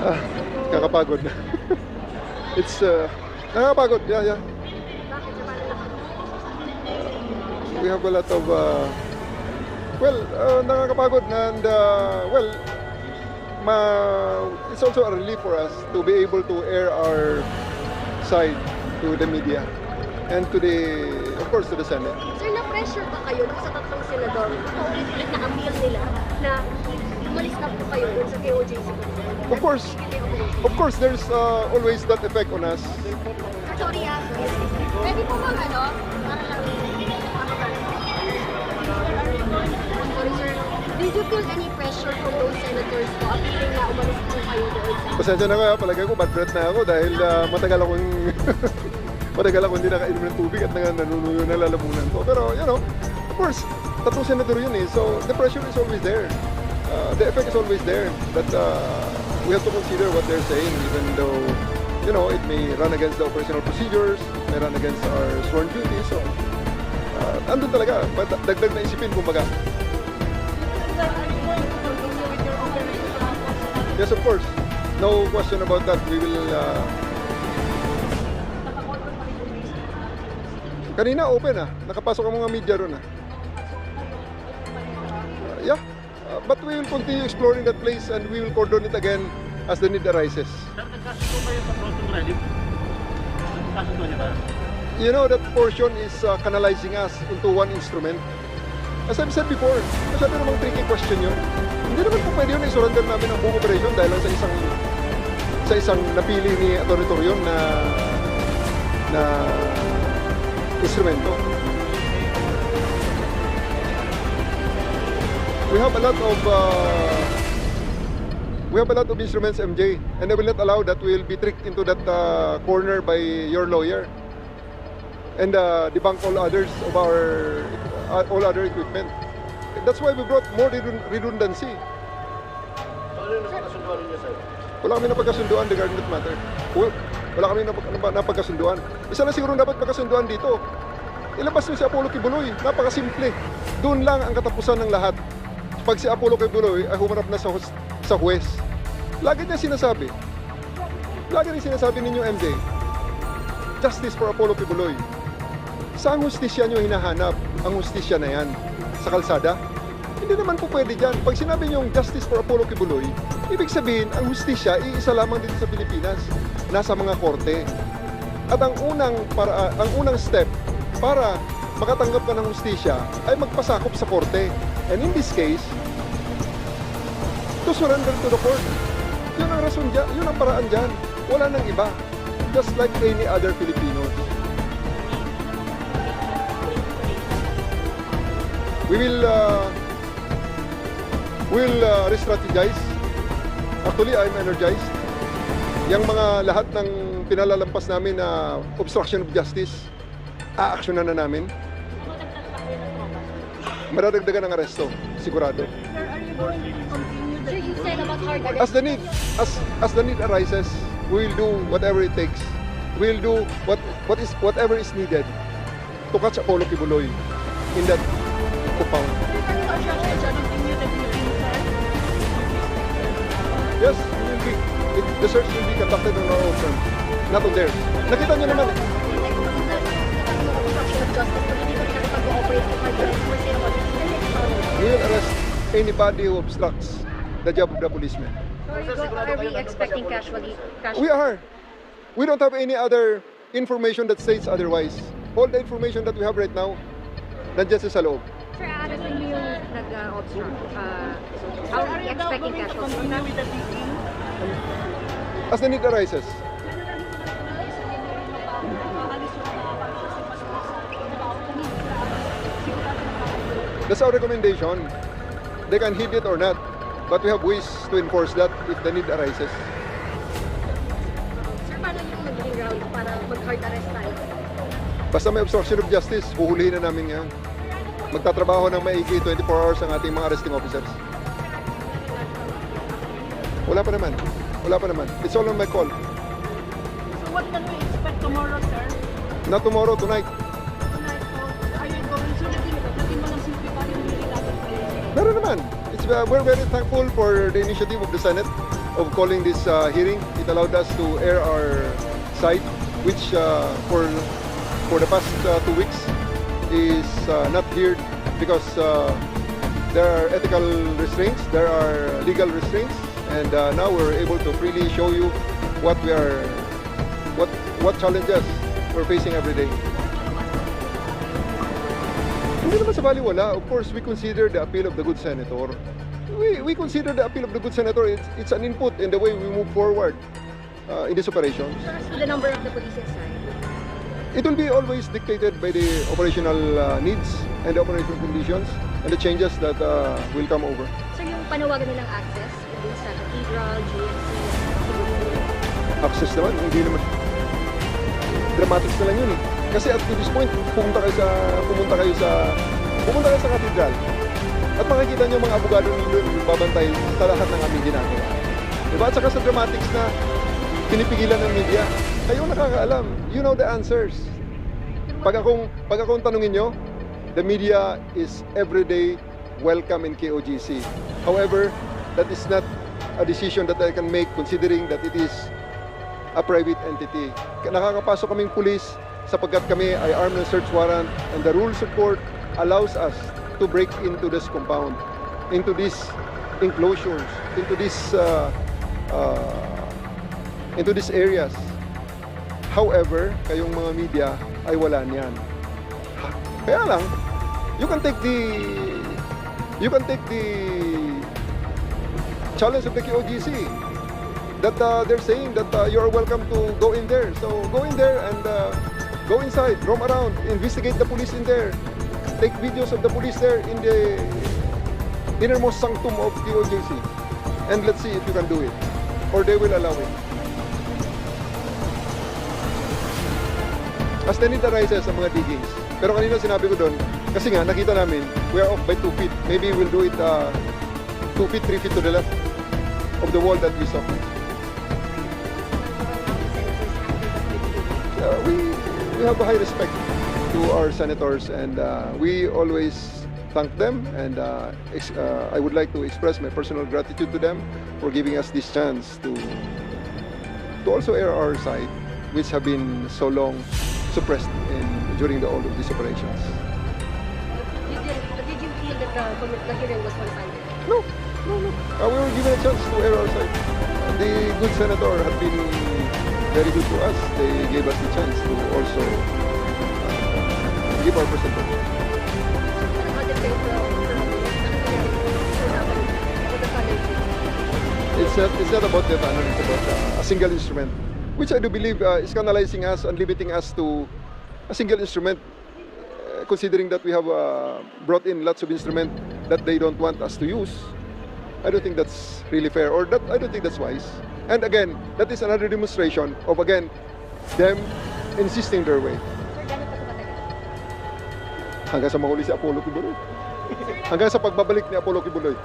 Ah, kakapagod na. It's nakakapagod. Yeah. We have a lot of nakakapagod and it's also a relief for us to be able to air our side to the media and to of course, to the Senate. Sir, na-pressure ba kayo dun sa tatlong senador? Ulit na appeal nila na umalis na po kayo dun sa KOJC? Of course, there's always that effect on us. Sorry pwede po bang para lang, sorry sir, did you feel any pressure from those senators po appealing na umalis po kayo doon sa... Pasensya na kaya, palagay ko bad breath na ako dahil matagal akong hindi nakainom ng tubig at nanunuyo na lalamunan ko. Pero, of course, tatlong senador yun eh. So, the pressure is always there. The effect is always there. That we have to consider what they're saying even though, it may run against the operational procedures, it may run against our sworn duty. So, andun talaga. Dagdag na isipin, kumbaga. Yes, of course. No question about that. We will... Kanina open nakapasok ang mga media ron yeah, but we will continue exploring that place and we will cordon it again as the need arises. That portion is canalizing us into one instrument. As I've said before, masyado namang tricky question yun. Hindi naman po pwede yun i-surrender namin ang buong operation dahil lang sa isang napili ni Atty. Torion na instrumento. We have a lot of instruments, MJ, and I will not allow that we will be tricked into that corner by your lawyer and debunk all others of all other equipment. That's why we brought more redundancy. Wala kami napagkasunduan regarding that matter. Wala kami napagkasunduan. Isa lang siguro dapat pagkasunduan dito. Ilabas niyo si Apollo Kibuloy. Napakasimple. Doon lang ang katapusan ng lahat. Pag si Apollo Kibuloy ay humarap na sa huwes. Lagi rin sinasabi ninyo, MJ, justice for Apollo Kibuloy. Saan hustisya nyo hinahanap ang hustisya na yan? Sa kalsada? Hindi naman po pwede dyan. Pag sinabi nyo justice for Apollo Kibuloy, ibig sabihin, ang hustisya iisa lamang dito sa Pilipinas. Nasa mga korte. At ang unang step para makatanggap ka ng hustisya ay magpasakop sa korte. And in this case, to surrender to the court. Yun ang rason dyan, yun ang paraan dyan. Wala nang iba. Just like any other Filipinos. We will re-strategize. Actually, I'm energized. Yang mga lahat ng pinalalampas namin na obstruction of justice, aaksyonan na namin. Madadagdagan ng aresto, sigurado. Sir, are you going to continue the... Sir, you said about hard arrest. As the need arises, we will do whatever it takes. We will do whatever is needed to catch Apollo Kibuloy in that compound. Yes, the search will be conducted on our own terms, not on theirs. Nakita niyo naman eh. We will arrest anybody who obstructs the job of the policeman. Are we expecting casualty? We are. We don't have any other information that states otherwise. All the information that we have right now, nandiyan sa loob. Sir, aarasin niyo yung nag-obstruct. Are we expecting casualty? As the need arises. That's our recommendation. They can heed it or not, but we have ways to enforce that if the need arises. Sir, paano yung magiging ground para mag-hard arrest tayo? Basta may obstruction of justice, huhulihin na namin yan. Magtatrabaho ng maigi 24 hours ang ating mga arresting officers. Wala pa naman. It's all on my call. So what can we expect tomorrow, sir? Not tomorrow, tonight. Tonight, so are you going to natin mo ng simplify yung nililapit kayo? Meron naman. We're very thankful for the initiative of the Senate of calling this hearing. It allowed us to air our side, which for the past 2 weeks is not heard because there are ethical restraints, there are legal restraints, and now we're able to freely show you what challenges we're facing every day. Hindi naman sa baliwala. Of course, we consider the appeal of the good senator. We consider the appeal of the good senator. It's an input in the way we move forward in these operations. So as to the number of the police inside, It will be always dictated by the operational needs and the operational conditions and the changes that will come over. so yung panawagan nilang access, dun sa Cathedral, GMC, Access naman, hindi naman. Dramatics na lang yun eh. Kasi at this point, pumunta kayo sa Cathedral at makikita nyo mga abogado nyo babantay sa lahat ng aming ginagawa. Diba? At saka sa dramatics na pinipigilan ng media, kayo nakakaalam. You know the answers. Pag akong tanungin nyo, the media is everyday welcome in KOGC. However, that is not a decision that I can make considering that it is a private entity. Nakakapasok kaming pulis sapagkat kami ay armed ng search warrant, and the rules of court allows us to break into this compound, into these enclosures, into these areas. However, kayong mga media ay wala niyan. Kaya lang, you can take the challenge of the KOGC that they're saying that you are welcome to go in there. So go in there and go inside, roam around, investigate the police in there, take videos of the police there in the innermost sanctum of KOGC, and let's see if you can do it, or they will allow it. As the need arises ang mga diggings. Pero kanina sinabi ko doon, kasi nga nakita namin, we are off by 2 feet. Maybe we'll do it 2 feet, 3 feet to the left of the wall that we saw. We have a high respect to our senators, and we always thank them, and I would like to express my personal gratitude to them for giving us this chance to also air our side, which have been so long suppressed during all of these operations. did you feel that the hearing was one-sided? No. We were given a chance to air our side. The good senator had been very good to us. They gave us the chance to also give our presentation. How did they It's not about the panel, it's about a single instrument, which I do believe is canalizing us and limiting us to a single instrument, considering that we have brought in lots of instruments that they don't want us to use. I don't think that's really fair, or that I don't think that's wise. And again, that is another demonstration of, again, them insisting their way. Sir, gano'n pa ito matagal? Hanggang sa mahuli si Apollo Kibuloy. Hanggang sa pagbabalik ni Apollo Kibuloy.